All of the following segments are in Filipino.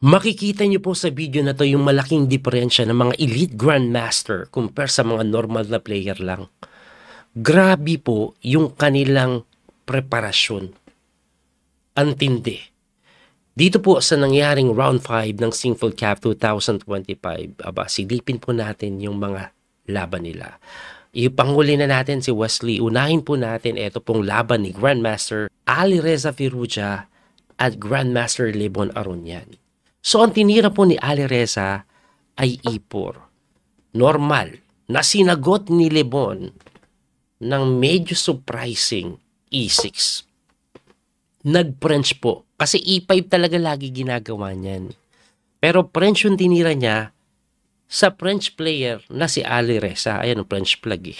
Makikita niyo po sa video na 'to yung malaking diferensya ng mga elite grandmaster compare sa mga normal na player lang. Grabe po yung kanilang preparasyon. Ang tindi. Dito po sa nangyaring round 5 ng Singfield Cup 2025, silipin po natin yung mga laban nila. Ipanghuli na natin si Wesley. Unahin po natin ito pong laban ni Grandmaster Ali Reza Firuja at Grandmaster Lebon Aronian. So ang tinira po ni Ali Reza ay E4. Normal na sinagot ni Lebon ng medyo surprising E6. Nag-French po. Kasi E5 talaga lagi ginagawa niyan. Pero French yung tinira niya sa French player na si Ali Reza. Ayan ang French flag eh.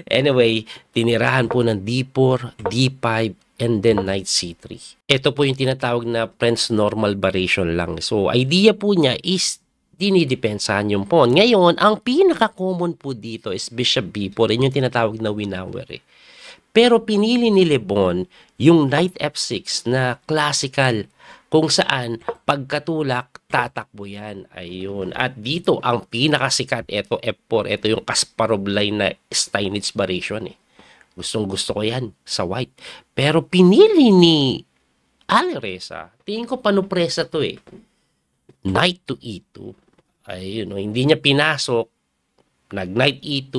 Anyway, tinirahan po ng D4, D5, and then Knight C3. Ito po yung tinatawag na French normal variation lang. So, idea po niya is dinidepensahan yung pawn. Ngayon, ang pinaka-common po dito is Bishop B4. Yun yung tinatawag na winnower eh. Pero pinili ni Lebon yung Knight F6 na classical kung saan pagkatulak tatakbo yan. Ayun. At dito ang pinakasikat ito F4. Ito yung Kasparov line na Steinitz variation eh. Gustong gusto ko yan sa white. Pero pinili ni Ali Reza, tingin ko panupresa to eh. Knight to E2. Ayun, hindi niya pinasok. Nag-Knight E2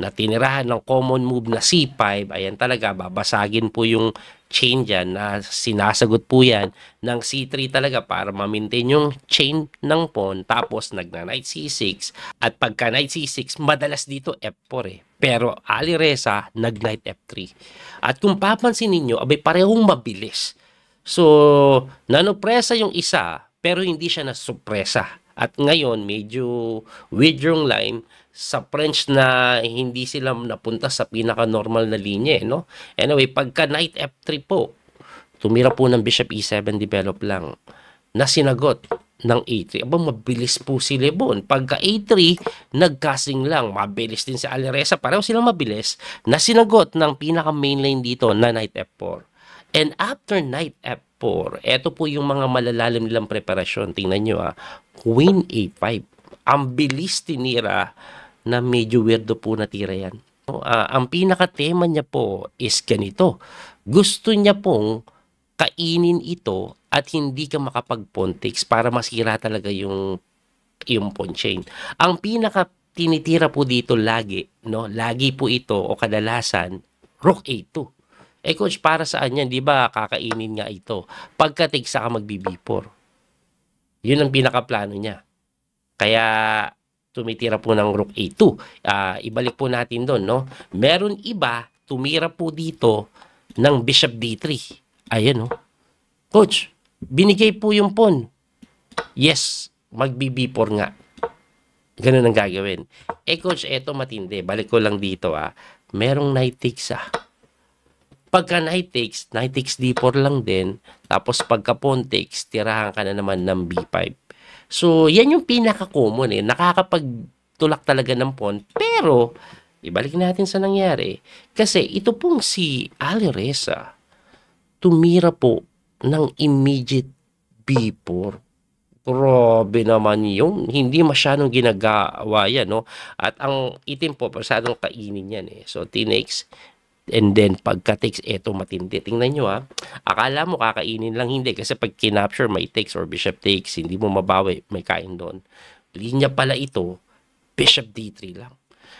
na tinirahan ng common move na C5, ayan talaga, babasagin po yung chain dyan na sinasagot po yan ng C3 talaga para ma-maintain yung chain ng pawn. Tapos nagna-Knight C6 at pagka Knight C6, madalas dito F4 eh. Pero Ali Reza, nag-Knight F3. At kung papansin ninyo, abay parehong mabilis. So, nanopresa yung isa, pero hindi siya nasupresa. At ngayon, medyo weird yung line sa French na hindi sila napunta sa pinaka-normal na linya, no? Anyway, pagka Knight F3 po, tumira po ng Bishop E7 develop lang na sinagot ng A3. Mabilis po si Lebon. Pagka A3, nagkasing lang. Mabilis din si Ali Reza. Pareho silang mabilis na sinagot ng pinaka-main line dito na Knight F4. And after Knight F4, eto po yung mga malalalim nilang preparasyon. Tingnan nyo Queen A5. Ang bilis tinira na medyo weirdo po natira yan. Ang pinaka-tema niya po is ganito. Gusto niya pong kainin ito at hindi ka makapag-pontics para masira talaga yung pawn chain. Ang pinaka tinitira po dito lagi, no? Lagi po ito o kadalasan, Rook A2. Eh coach, para saan yan? Di ba kakainin nga ito? Pagka-take ka mag-BB4. Yun ang pinaka-plano niya. Kaya tumitira po ng Rook A2. Ibalik po natin doon, no? Meron iba, tumira po dito ng Bishop D3. Ayan, no? Coach, binigay po yung pawn. Yes, mag-BB4 nga. Ganun ang gagawin. Eh coach, eto matindi. Balik ko lang dito Merong knight takes Pagka knight takes D4 lang din. Tapos pagka pawn takes, tirahan ka na naman ng B5. So, yan yung pinaka-common eh. Nakakapagtulak talaga ng pawn. Pero, ibalik natin sa nangyari. Kasi ito pong si Ali Reza, tumira po ng immediate B4. Grabe naman yung hindi masyadong ginagawa yan, no? At ang itim po, masyadong kainin yan eh. So, tinakes. And then, pagka-takes, eto matindi. Tingnan nyo Akala mo kakainin lang, hindi. Kasi pag kinapture, may takes or bishop takes. Hindi mo mabawi, may kain doon. Linya pala ito, bishop D3 lang.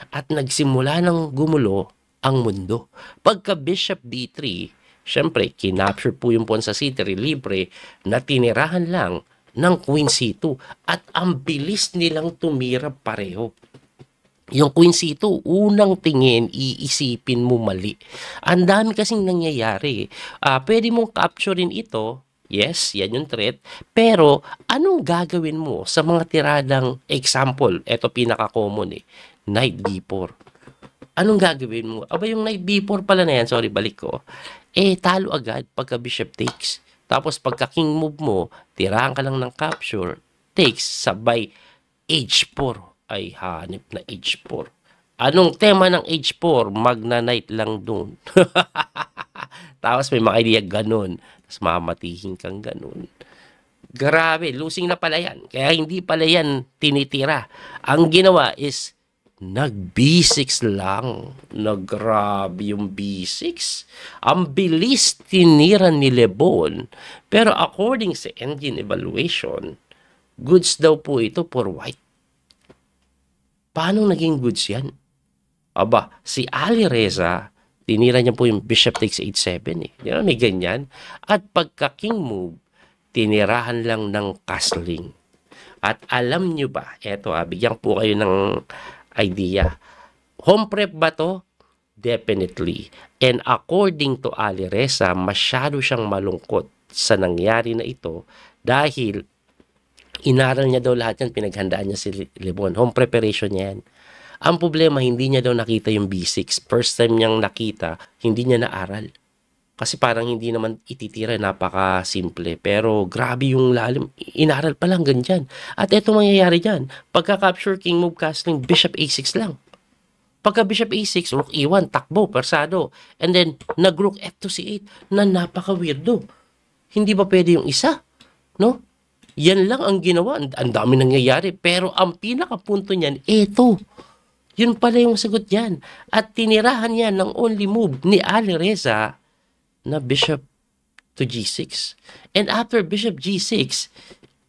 At nagsimula ng gumulo ang mundo. Pagka bishop D3, syempre, kinapture po yung pawn sa C3, libre, na tinirahan lang ng queen C2. At ang bilis nilang tumira pareho. Yung Queen C2, unang tingin, iisipin mo mali. Ang dami kasing nangyayari. Pwede mong capturein ito. Yes, yan yung threat. Pero, anong gagawin mo sa mga tiradang example? Ito pinaka-common Knight D4. Anong gagawin mo? Yung Knight B4 pala na yan. Sorry, balik ko. Talo agad pagka Bishop takes. Tapos, pagka King move mo, tirahan ka lang ng capture. Takes, sabay H4. Ay hanip na H4. Anong tema ng H4? Magna-Knight lang doon. Tapos may mga idea ganun. Tapos mamatihin kang ganun. Grabe, losing na pala yan. Kaya hindi pala yan tinitira. Ang ginawa is, nag-B6 lang. Grabe yung B6. Ang bilis tinira ni Lebon. Pero according sa engine evaluation, goods daw po ito for white. Paano naging goods yan? Aba, si Ali Reza, tinira niya po yung bishop takes h7 eh. Di ba, may ganyan. At pagka king move, tinirahan lang ng castling. At alam nyo ba, eto bigyan po kayo ng idea. Home prep ba to? Definitely. And according to Ali Reza, masyado siyang malungkot sa nangyari na ito dahil inaral niya daw lahat yan, pinaghandaan niya si Lebon. Home preparation niya yan. Ang problema, hindi niya daw nakita yung B6. First time niyang nakita, hindi niya naaral. Kasi parang hindi naman ititira, napaka-simple. Pero grabe yung lalim, inaral pa lang ganyan. At eto mangyayari dyan, pagka-capture king move castling, bishop a6 lang. Pagka bishop a6, rook e1, takbo, persado. And then, nag-rook f2 c8 na napaka-weirdo. Hindi ba pwede yung isa? No? Yan lang ang ginawa. Ang dami nangyayari. Pero ang pinakapunto niyan, eto. Yun pala yung sagot yan. At tinirahan niya ng only move ni Ali Reza na bishop to g6. And after bishop g6,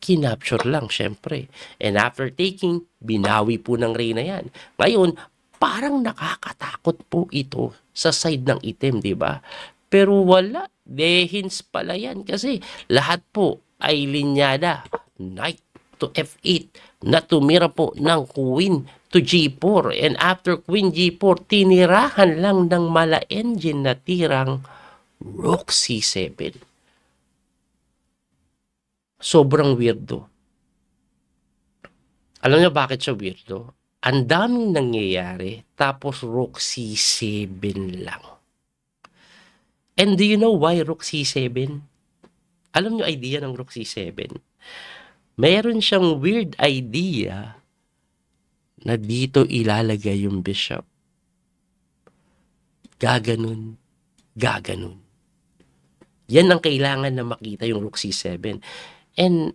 kinapture lang syempre. And after taking, binawi po ng reyna yan. Ngayon, parang nakakatakot po ito sa side ng item, di ba? Pero wala. Dehins pala yan kasi lahat po ay linyada. Knight to f8 na tumira po ng queen to g4. And after queen g4, tinirahan lang ng mala engine na tirang rook c7. Sobrang weirdo. Alam niyo bakit siya weirdo? Ang daming nangyayari, tapos rook c7 lang. And do you know why rook c7? Alam niyo idea ng rook c7? Meron siyang weird idea na dito ilalagay yung bishop. Gaganon, gaganon. Yan ang kailangan na makita yung rook c7. And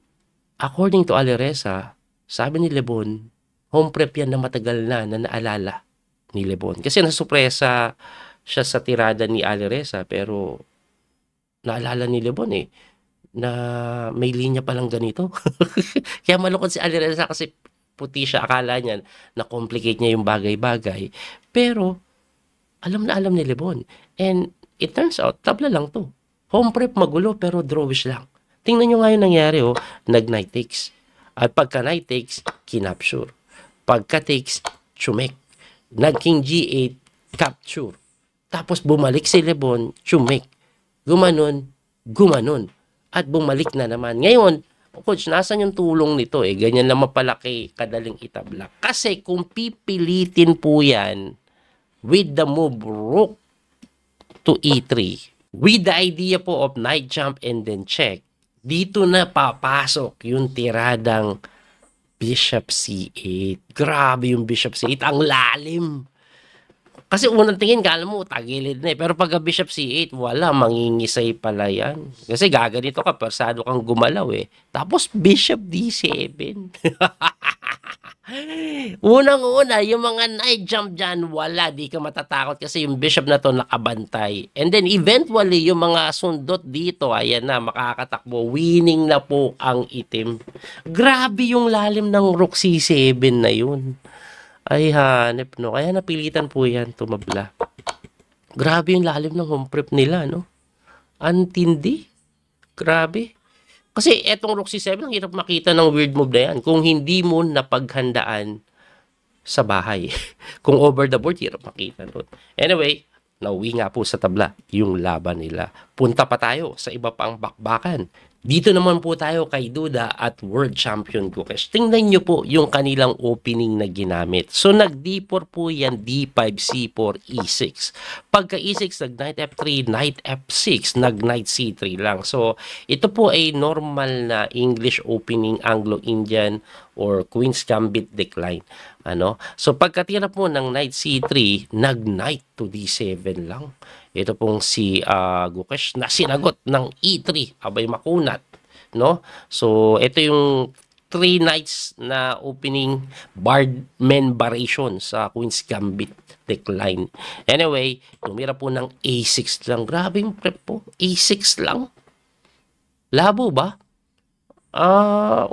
according to Ali Reza, sabi ni Lebon, home prep yan na matagal na naalala ni Lebon. Kasi nasupresa siya sa tirada ni Ali Reza, pero naalala ni Lebon na may linya palang ganito. Kaya malungkot si Ali Reza kasi puti siya, akala niya na complicate niya yung bagay-bagay. Pero alam na alam ni Lebon. And it turns out, tabla lang to. Home prep magulo pero drawish lang. Tingnan nyo nga yung nangyari, nag-knight takes. At pagka knight takes, kinapture. Pagka takes, chumek. Nag-king g8, capture. Tapos bumalik si Lebon, chumek. Gumanon, gumanon. At bumalik na naman. Ngayon, coach, nasan yung tulong nito Ganyan lang mapalaki, kadaling itabla. Kasi kung pipilitin po yan with the move rook to e3, with the idea po of knight jump and then check, dito na papasok yung tiradang bishop c8. Grabe yung bishop c8. Ang lalim. Kasi unang tingin, kala mo, tagilid na Pero pagka bishop c8, wala, mangingisay pala yan. Kasi gaganito ka, persado kang gumalaw Tapos bishop d7. Unang-una, yung mga knight jump dyan, wala, di ka matatakot kasi yung bishop na to nakabantay. And then eventually, yung mga sundot dito, ayan na, makakatakbo, winning na po ang itim. Grabe yung lalim ng rook c7 na yun. Ay hanep, no? Kaya napilitan po yan, tumabla. Grabe yung lalim ng home prep nila, no? Antindi. Grabe. Kasi etong rook c7, ang hirap makita ng weird move na yan. Kung hindi mo napaghandaan sa bahay. Kung over the board, hirap makita doon. Anyway, nauwi nga po sa tabla yung laban nila. Punta pa tayo sa iba pang bakbakan. Dito naman po tayo kay Duda at World Champion Gukesh. Tingnan nyo po yung kanilang opening na ginamit. So, nag-D4 po yan, D5, C4, E6. Pagka E6, nag-Knight F3, Knight F6, nag-Knight C3 lang. So, ito po ay normal na English opening Anglo-Indian or Queen's Gambit decline. So, pagkatira po ng Knight C3, nag-Knight to D7 lang. Ito pong si Gukesh na sinagot ng E3. Abay makunat. no? So, ito yung 3 knights na opening barred men variation sa Queen's Gambit decline. Anyway, tumira po ng A6 lang. Grabe yung prep po. A6 lang. Labo ba?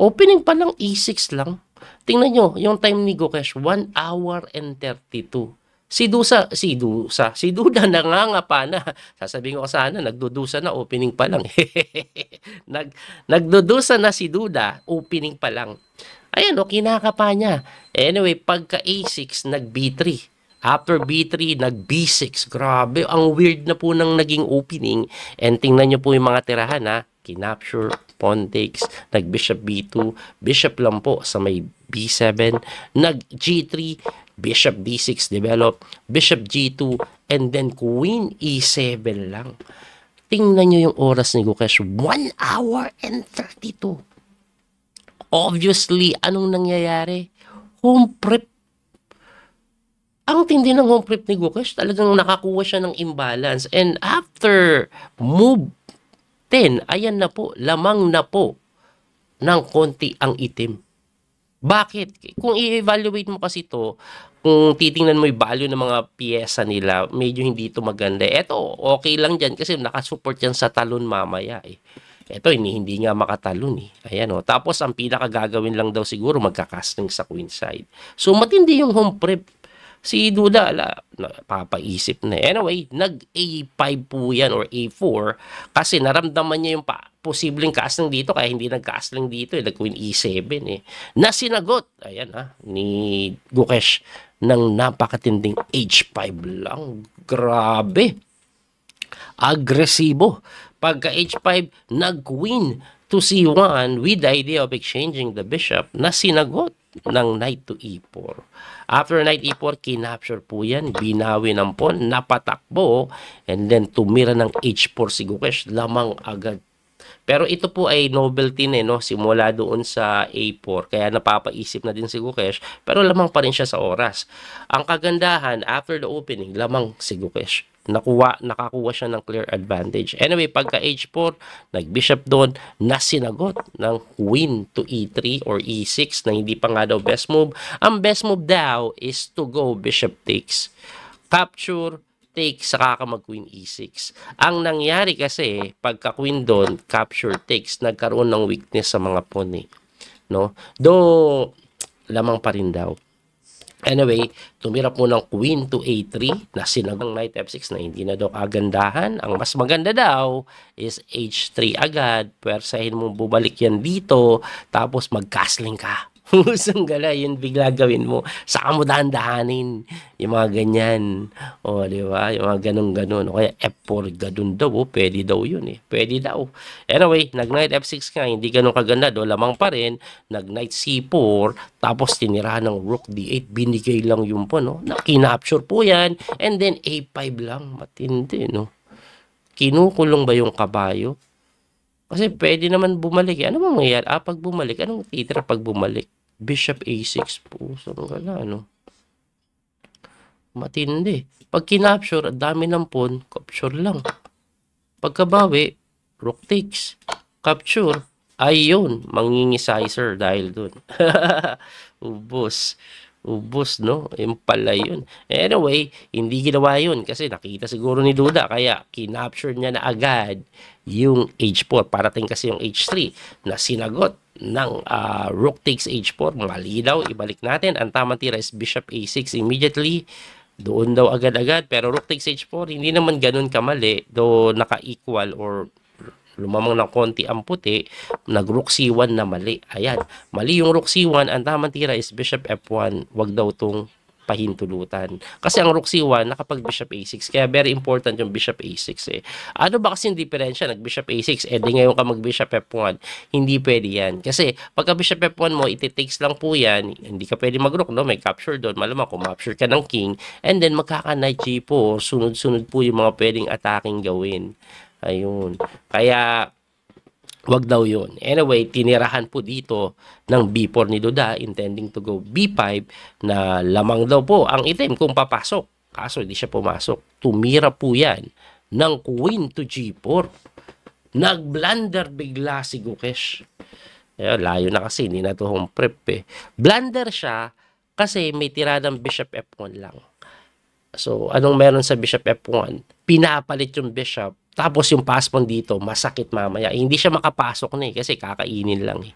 Opening pa lang A6 lang. Tingnan nyo, yung time ni Gokesh, 1 hour and 32. Si Duda nangangapa na. Sasabihin ko sana, nagdudusa na, opening pa lang. Nagdudusa na si Duda, opening pa lang. Ayan o, kinakapa niya. Anyway, pagka A6, nag-B3. After B3, nag-B6. Grabe, ang weird na po ng naging opening. And tingnan nyo po yung mga tirahan ha. Kinapture, pawn takes, nag-bishop B2, bishop lang po sa may B7, nag-G3, bishop D6 develop, bishop G2, and then queen E7 lang. Tingnan nyo yung oras ni Gokesh, 1 hour and 32. Obviously, anong nangyayari? Home prep. Ang tindi ng home prep ni Gokesh, talagang nakakuha siya ng imbalance. And after move 10, ayan na po, lamang na po ng konti ang itim. Bakit? Kung i-evaluate mo kasi ito, kung titingnan mo yung value ng mga piyesa nila, medyo hindi ito maganda. Ito, okay lang dyan kasi nakasupport yan sa talon mamaya eh. Ito, hindi nga makatalon eh. Ayan o. Tapos, ang pinakagagawin lang daw siguro, magkakasting sa queen side. So, matindi yung home prep. Si Duda, papaisip na. Anyway, nag-A5 po yan or A4 kasi naramdaman niya yung posibleng casting dito kaya hindi nag-casting dito. Nag-queen E7 eh. Nasinagot, ayan ni Gokesh ng napakatinding H5 lang. Grabe. Agresibo. Pagka H5, nag-queen to C1 with the idea of exchanging the bishop na sinagot ng knight to E4. After knight E4, kinapture po yan, binawi ng pawn, napatakbo, and then tumira ng H4 si Gokesh, lamang agad. Pero ito po ay novelty na, no? Simula doon sa A4, kaya napapaisip na din si Gokesh, pero lamang pa rin siya sa oras. Ang kagandahan, after the opening, lamang si Gokesh. Nakakuha siya ng clear advantage. Anyway, pagka H4, nag-bishop doon, nasinagot ng queen to E3 or E6 na hindi pa nga daw best move. Ang best move daw is to go bishop takes, capture, take, saka ka mag-queen E6. Ang nangyari kasi, pagka queen doon, capture takes, nagkaroon ng weakness sa mga pawn eh. No? Though, lamang pa rin daw. Anyway, tumira po ng queen to A3 na sinagang knight F6 na hindi na daw kagandahan. Ang mas maganda daw is H3 agad. Pwersahin mo, bubalik yan dito, tapos mag-castling ka. Husang gala, yun bigla gawin mo. Saka mo dahan-dahanin yung mga ganyan. O, di ba? Yung mga ganun-ganun. O kaya F4, ganun daw. O, pwede daw yun eh. Pwede daw. Anyway, nag-knight F6 nga. Hindi ganun kaganda. Do, lamang pa rin. Nag-knight C4. Tapos tinirahan ng rook D8. Binigay lang yung po, no? Kinapture po yan. And then A5 lang. Matindi, no? Kinukulong ba yung kabayo? Kasi pwede naman bumalik. Ano bang mangyayari? Pag bumalik, anong titira pag bumalik? Bishop A6 po. Saan ka na, ano? Matindi. Pag kinapture, dami ng pawn, capture lang. Pagkabawi, rook takes. Capture, ayun, mangingisayser dahil dun. Ubos. Ubos, no? Yung pala yun. Anyway, hindi ginawa yun kasi nakita siguro ni Duda. Kaya kinapture niya na agad yung H4. Parating kasi yung H3 na sinagot ng rook takes H4. Mali daw. Ibalik natin. Ang tamang tira is bishop A6 immediately. Doon daw agad-agad. Pero rook takes H4, hindi naman ganun kamali. Though naka-equal or lumamang ng konti ang puti, nag-rook C1 na mali. Ayan. Mali yung rook C1. Ang tamang tira is bishop F1. Wag daw tong pahintulutan. Kasi ang rook C1, nakapag-bishop A6. Kaya very important yung bishop A6 eh. Ano ba kasi yung diferensya? Nag-bishop A6, di ngayon ka mag-bishop F1. Hindi pwede yan. Kasi pagka-bishop F1 mo, iti-takes lang po yan. Hindi ka pwede mag-rook, no? May capture doon. Malamang kung capture ka ng king. And then magkaka-knight G4. Sunod-sunod po yung mga pwedeng attacking gawin. Ayun. Kaya, wag daw yun. Anyway, tinirahan po dito ng B4 ni Duda, intending to go B5, na lamang daw po ang itim kung papasok. Kaso, hindi siya pumasok. Tumira po yan ng queen to G4. Nag-blunder bigla si Gukesh. Layo na kasi, hindi na to home prep eh. Blunder siya kasi may tiradang bishop F1 lang. So, anong meron sa bishop F1? Pinapalit yung bishop, tapos yung pass pawn dito, masakit mamaya. Hindi siya makapasok na kasi kakainin lang eh.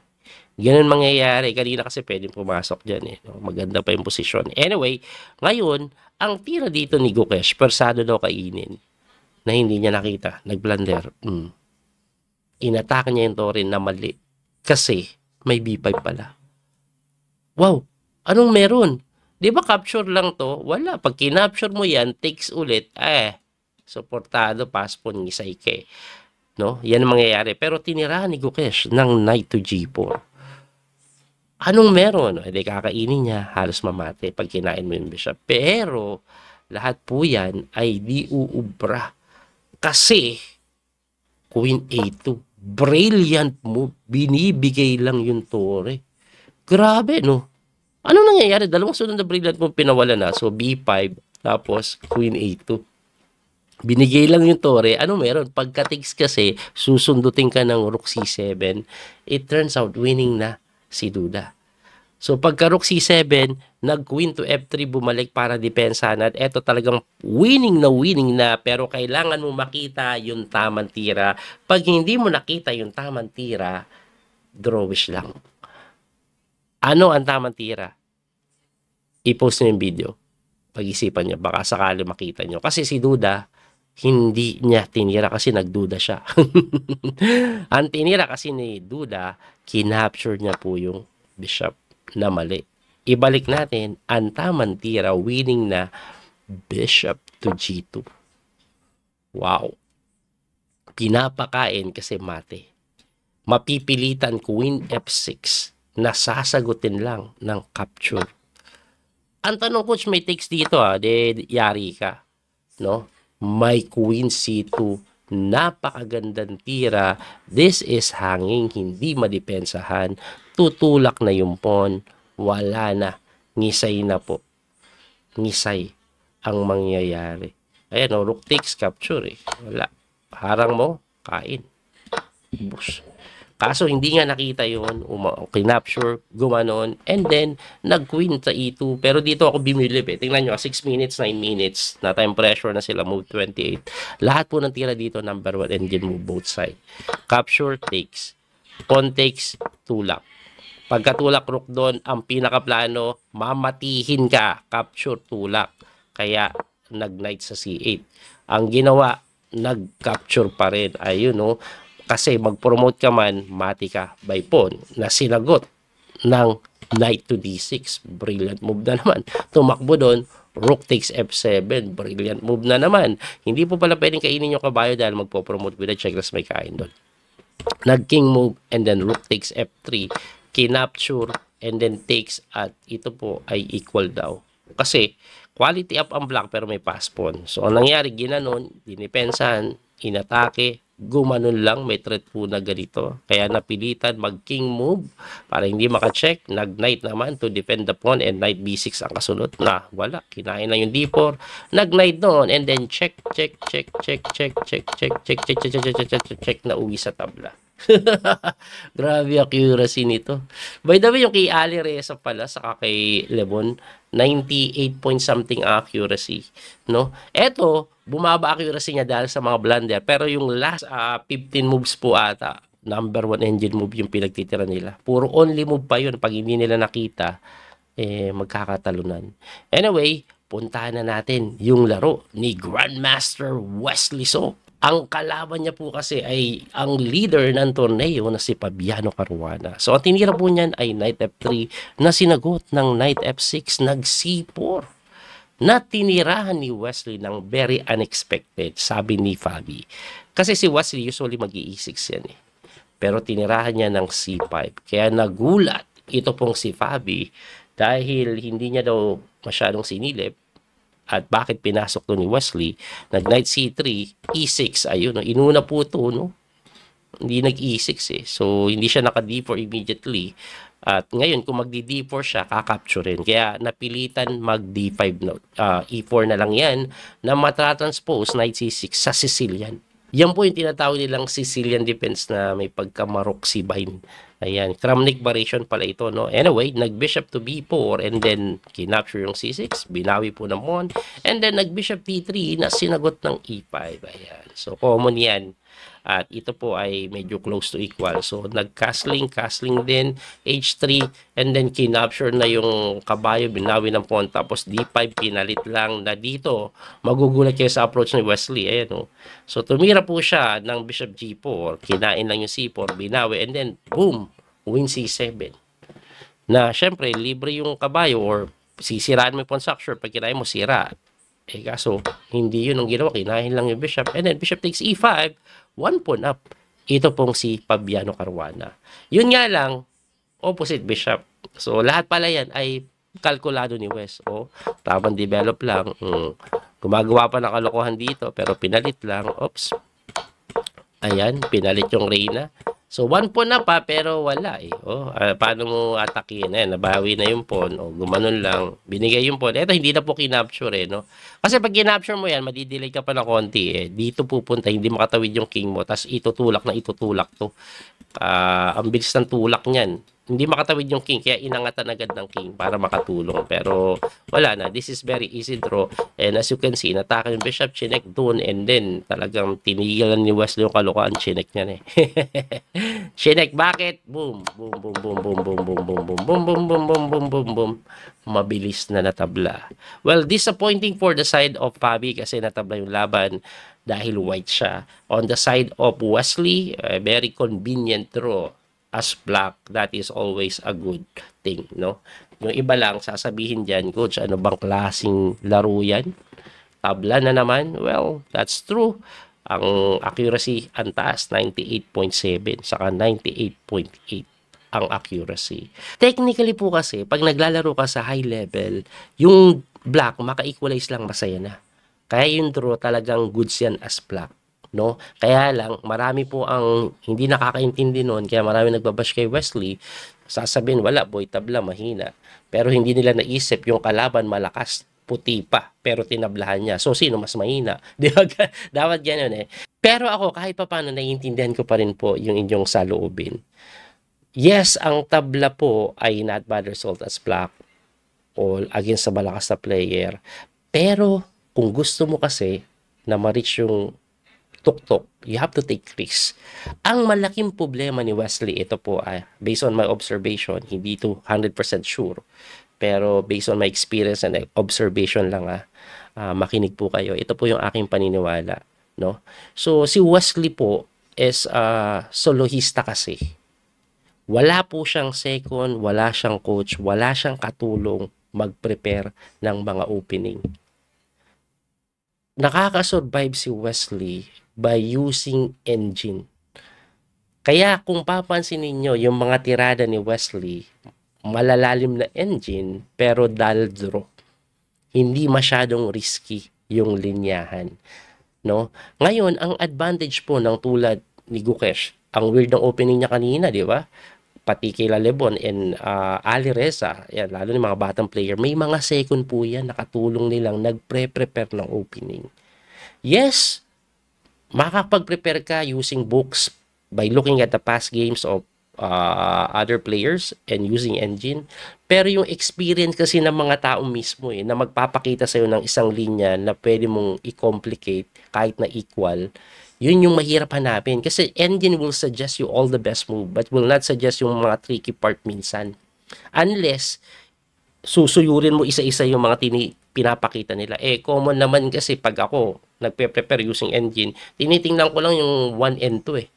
Ganun mangyayari. Kanina kasi pwedeng pumasok dyan eh. Maganda pa yung posisyon. Anyway, ngayon, ang tira dito ni Gukesh, persado daw kainin na hindi niya nakita. Nag-blunder. Inatake niya yung Torin na mali. Kasi may B5 pala. Wow! Anong meron? Di ba capture lang to? Wala. Pag kinapture mo yan, takes ulit, supportado, pass pawn, ngisay ke. No? Yan ang mangyayari. Pero tinirahan ni Gukesh ng knight to G4. Anong meron? Hindi kakainin niya, halos mamate pag kinain mo yung bishop. Pero, lahat po yan ay di uubra. Kasi, Queen A2. Brilliant move. Binibigay lang yung tore. Grabe, no? Ano nangyayari? Dalawang sunod na brilliant move pinawala na. So, B5, tapos Queen A2. Binigay lang yung tore. Ano meron? Pagka-takes kasi, susundutin ka ng Rook C7. It turns out, winning na si Duda. So, pagka Rook C7, nag-queen to F3, bumalik para depensahan. At eto talagang winning na, pero kailangan mo makita yung tamang tira. Pag hindi mo nakita yung tamang tira, drawish lang. Ano ang tamang tira? I-post nyo yung video. Pag-isipan nyo, baka sakali makita nyo. Kasi si Duda, hindi niya tinira kasi nagduda siya. Ang tinira kasi ni Duda, kinapture niya po yung bishop na mali. Ibalik natin, ang tamang tira, winning na bishop to G2. Wow. Pinapakain kasi mate. Mapipilitan Queen F6 na sasagutin lang ng capture. Ang tanong, coach, may takes dito yari ka. No? May Queen C2, napakagandang tira. This is hanging, hindi madepensahan. Tutulak na yung pawn, wala na. Ngisay na po. Ngisay ang mangyayari. Ayan, rook takes capture eh. Wala. Harang mo, kain. Bus. Kaso hindi nga nakita yun, kinapture, gumanon, and then nag-queen sa E2. Pero dito ako bumilip eh. Tingnan nyo, 6 minutes, 9 minutes, na time pressure na sila, move 28. Lahat po ng tira dito, number 1 engine move both side. Capture, takes. Pawn takes, tulak. Pagkatulak rook doon, ang pinakaplano, mamatihin ka, capture, tulak. Kaya, nag-knight sa C8. Ang ginawa, nag-capture pa rin. Ayun, no? Kasi mag-promote ka man, mati ka by pawn na sinagot ng knight to D6. Brilliant move na naman. Tumakbo doon, rook takes F7. Brilliant move na naman. Hindi po pala pwedeng kainin yung kabayo dahil magpo-promote with a check, tas may kain doon. Nag-king move and then rook takes F3. Kinapture and then takes at ito po ay equal daw. Kasi quality up ang black pero may pass pawn. So, ang nangyari, ginanon, dinipensahan, inatake, gumanon lang, may threat po na ganito. Kaya napilitan mag-king move para hindi makacheck. Nag-knight naman to defend the pawn and knight B6 ang kasunod. Na, wala. Kinain na yung D4. Nag-knight doon and then check na uwi sa tabla. Grabe accuracy nito. By the way, yung kay Ali Reza pala saka kay Lebon, 98 point something accuracy, no? Eto, bumaba accuracy niya dahil sa mga blunder, pero yung last 15 moves po ata, number 1 engine move yung pinagtitira nila. Puro only move pa yun. Pag hindi nila nakita, magkakatalunan. Anyway, puntahan na natin yung laro ni Grandmaster Wesley So. Ang kalaban niya po kasi ay ang leader ng torneo na si Fabiano Caruana. So, ang tinira po niyan ay knight F3 na sinagot ng knight F6, nag C4 na tinirahan ni Wesley ng very unexpected, sabi ni Fabi. Kasi si Wesley usually mag-E6 yan eh. Pero tinirahan niya ng C5. Kaya nagulat ito pong si Fabi dahil hindi niya daw masyadong sinilip. At bakit pinasok to ni Wesley? Nag-knight C3, E6, ayun, no? Inuna po ito, no? Hindi nag-E6 eh. So, hindi siya naka-D4 immediately. At ngayon, kung mag-D4 siya, kakapturein. Kaya, napilitan mag-D5, no? E4 na lang yan, na matatranspose knight C6 sa Sicilian. Yan po yung tinatawag nilang Sicilian defense na may pagka-Maroxibine. Ayan, Kramnik variation pala ito, no? Anyway, nag-bishop to b4 and then kinapture yung c6, binawi po ng pawn, and then nag-bishop d3 na sinagot ng e5. Ayan, so common yan. At ito po ay medyo close to equal. So, nag-castling din, h3, and then kinapture na yung kabayo, binawi ng pawn, tapos d5, pinalit lang na dito. Magugulat kayo sa approach ni Wesley. Ayan, oh. So, tumira po siya ng bishop g4, kinain lang yung c4, binawi, and then, boom, win c7. Na, syempre, libre yung kabayo or sisiraan mo yung pawn structure, pag kinain mo, sira. Eh kaso, hindi yun ang ginawa. Kinain lang yung bishop. And then, bishop takes e5. One pawn up. Ito pong si Fabiano Caruana. Yun nga lang, opposite bishop. So, lahat pala yan ay kalkulado ni West. O, tamang develop lang. Gumagawa pa ng kalokohan dito, pero pinalit lang. Oops. Ayan, pinalit yung Reyna. So, one pawn na pa, pero wala eh. Paano mo atakin? Ayan, nabawi na yung pawn. Gumanon lang. Binigay yung pawn. Ito, hindi na po kinapture eh, no? Kasi pag kinapture mo yan, madidelay ka pa ng konti eh. Dito pupunta, hindi makatawid yung king mo. Tapos itutulak to. Ang bilis ng tulak niyan. Hindi makatawid yung king, kaya inangatan agad ng king para makatulong. Pero wala na, this is very easy draw. And as you can see, natake yung bishop, chinek doon, and then talagang tinigilan ni Wesley yung kalokohan, chinek niya eh. Chinek, bakit? Boom, boom, boom, boom, boom, boom, boom, boom, boom, boom, boom, boom, boom, boom, boom, boom. Mabilis na natabla. Well, disappointing for the side of Fabi kasi natabla yung laban dahil white siya. On the side of Wesley, very convenient draw. As black, that is always a good thing, no? Yung iba lang, sasabihin dyan, coach, ano bang klaseng laro yan? Tabla na naman? Well, that's true. Ang accuracy, ang taas, 98.7, saka 98.8 ang accuracy. Technically po kasi, pag naglalaro ka sa high level, yung black, maka-equalize lang, masaya na. Kaya yung draw, talagang goods yan as black. No? Kaya lang, marami po ang hindi nakakaintindi noon, kaya marami nagbabash kay Wesley, sasabihin, wala, boy, tabla, mahina. Pero hindi nila naisip, yung kalaban malakas, puti pa, pero tinablahan niya. So, sino mas mahina? Di ba? Dapat ganyan eh. Pero ako, kahit pa paano, naiintindihan ko pa rin po yung inyong saloobin. Yes, ang tabla po ay not bad result as black all against sa malakas na player. Pero, kung gusto mo kasi na ma-reach yung tuktok, you have to take risks. Ang malaking problema ni Wesley, ito po ay based on my observation, hindi to 100% sure, pero based on my experience and observation lang makinig po kayo. Ito po yung aking paniniwala, no? So si Wesley po is soloista kasi. Wala po siyang second, wala siyang coach, wala siyang katulong mag-prepare ng mga opening. Nakaka-survive si Wesley by using engine. Kaya kung papansin ninyo, yung mga tirada ni Wesley, malalalim na engine, pero dull draw. Hindi masyadong risky yung linyahan. No? Ngayon, ang advantage po ng tulad ni Gukesh, ang weird ng opening niya kanina, di ba? Pati kay Lebon and Ali Reza, yan, lalo ni mga batang player, may mga second po yan, nakatulong nilang nagpre-prepare ng opening. Yes, makakapag-prepare ka using books by looking at the past games of other players and using engine. Pero yung experience kasi ng mga tao mismo na magpapakita sa'yo ng isang linya na pwede mong i-complicate kahit na equal, yun yung mahirap hanapin. Kasi engine will suggest you all the best move but will not suggest yung mga tricky part minsan. Unless susuyurin mo isa-isa yung mga pinapakita nila. Common naman kasi pag ako nagpe-prepare using engine, tinitingnan ko lang yung 1 and 2 eh.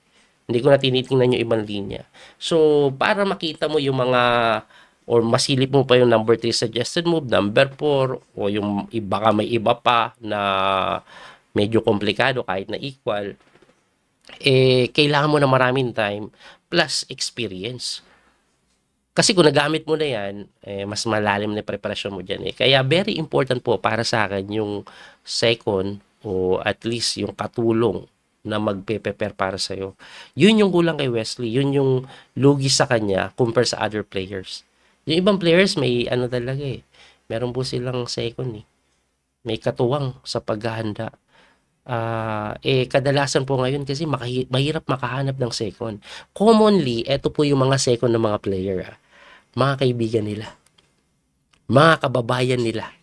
Hindi ko na tinitingnan yung ibang linya. So, para makita mo yung mga, or masilip mo pa yung number 3 suggested move, number 4, o yung baka may iba pa na medyo komplikado kahit na equal, kailangan mo na maraming time plus experience. Kasi kung nagamit mo na yan, mas malalim na preparasyon mo dyan. Kaya very important po para sa akin yung second o at least yung katulong na magpe-prepare para sa'yo. Yun yung kulang kay Wesley. Yun yung lugi sa kanya compare sa other players. Yung ibang players may ano talaga Meron po silang second May katuwang sa paghahanda. Kadalasan po ngayon kasi mahirap makahanap ng second. Commonly, eto po yung mga second ng mga player. Mga kaibigan nila, mga kababayan nila.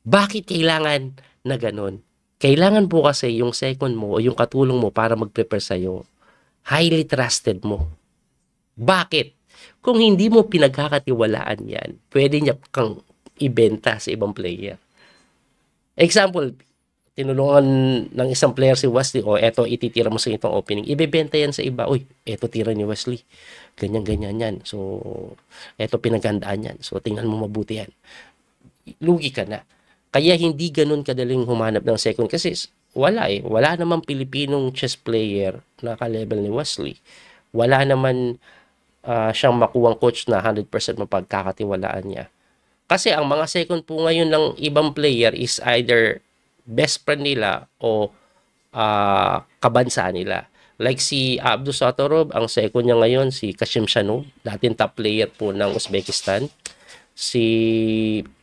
Bakit kailangan na ganun? Kailangan po kasi yung second mo o yung katulong mo para mag-prepare sa'yo, highly trusted mo. Bakit? Kung hindi mo pinagkakatiwalaan yan, pwede niya kang ibenta sa ibang player. Example, tinulungan ng isang player si Wesley, eto ititira mo sa itong opening, ibebenta yan sa iba, eto tira ni Wesley, ganyan yan, so eto pinagandaan yan, so tingnan mo mabuti yan, lugi ka na. Kaya hindi ganun kadaling humanap ng second kasi wala namang Pilipinong chess player na ka-level ni Wesley, wala naman siyang makuwang coach na 100% mapagkakatiwalaan niya. Kasi ang mga second po ngayon ng ibang player is either best friend nila o kabansa nila. Like si Abdul Satorov, ang second niya ngayon si Kashim Shanov, dating top player po ng Uzbekistan. Si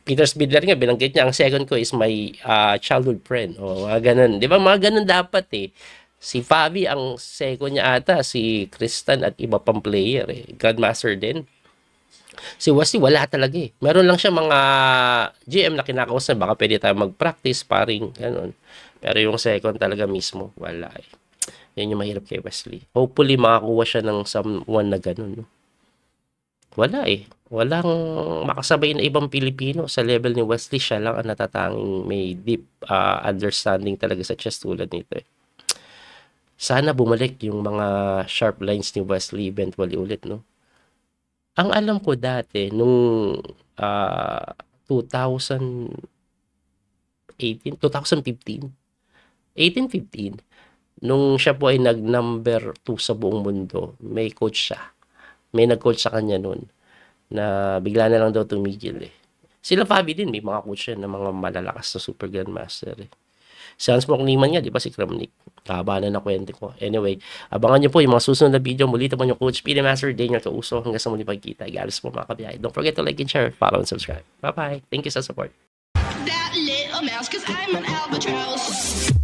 Peter Svidler nga, binanggit niya, ang second ko is my childhood friend. O mga ganun. Di ba? Mga ganun dapat eh. Si Fabi, ang second niya ata, si Kristan at iba pang player eh. Grandmaster din. Si Wesley, wala talaga eh. Meron lang siya mga GM na kinakausap, baka pwede tayo mag-practice, paring, ganun. Pero yung second talaga mismo, wala eh. Yan yung mahirap kay Wesley. Hopefully, makakuha siya ng someone na ganun. No? Wala eh. Walang makasabay na ibang Pilipino sa level ni Wesley. Siya lang ang natatanging may deep understanding talaga sa chess tulad nito eh. Sana bumalik yung mga sharp lines ni Wesley eventually ulit, no? Ang alam ko dati, nung 2015, nung siya po ay nag-number 2 sa buong mundo, may coach siya. May nag-coach sa kanya nun na bigla na lang daw tumigil eh. Sila Fabi din, may mga coach yan na mga malalakas na super grandmaster eh. Si Hans Mokniman nga, di ba si Kramnik? Haba na kwento ko. Anyway, abangan nyo po yung mga susunod na video. Muli naman yung Coach Speedy Master, Daniel Kauso. Hanggang sa muli pagkita. Galos po mga kabiyahe. Don't forget to like and share, follow and subscribe. Bye-bye. Thank you sa support. That little mouse, 'cause I'm an albatross.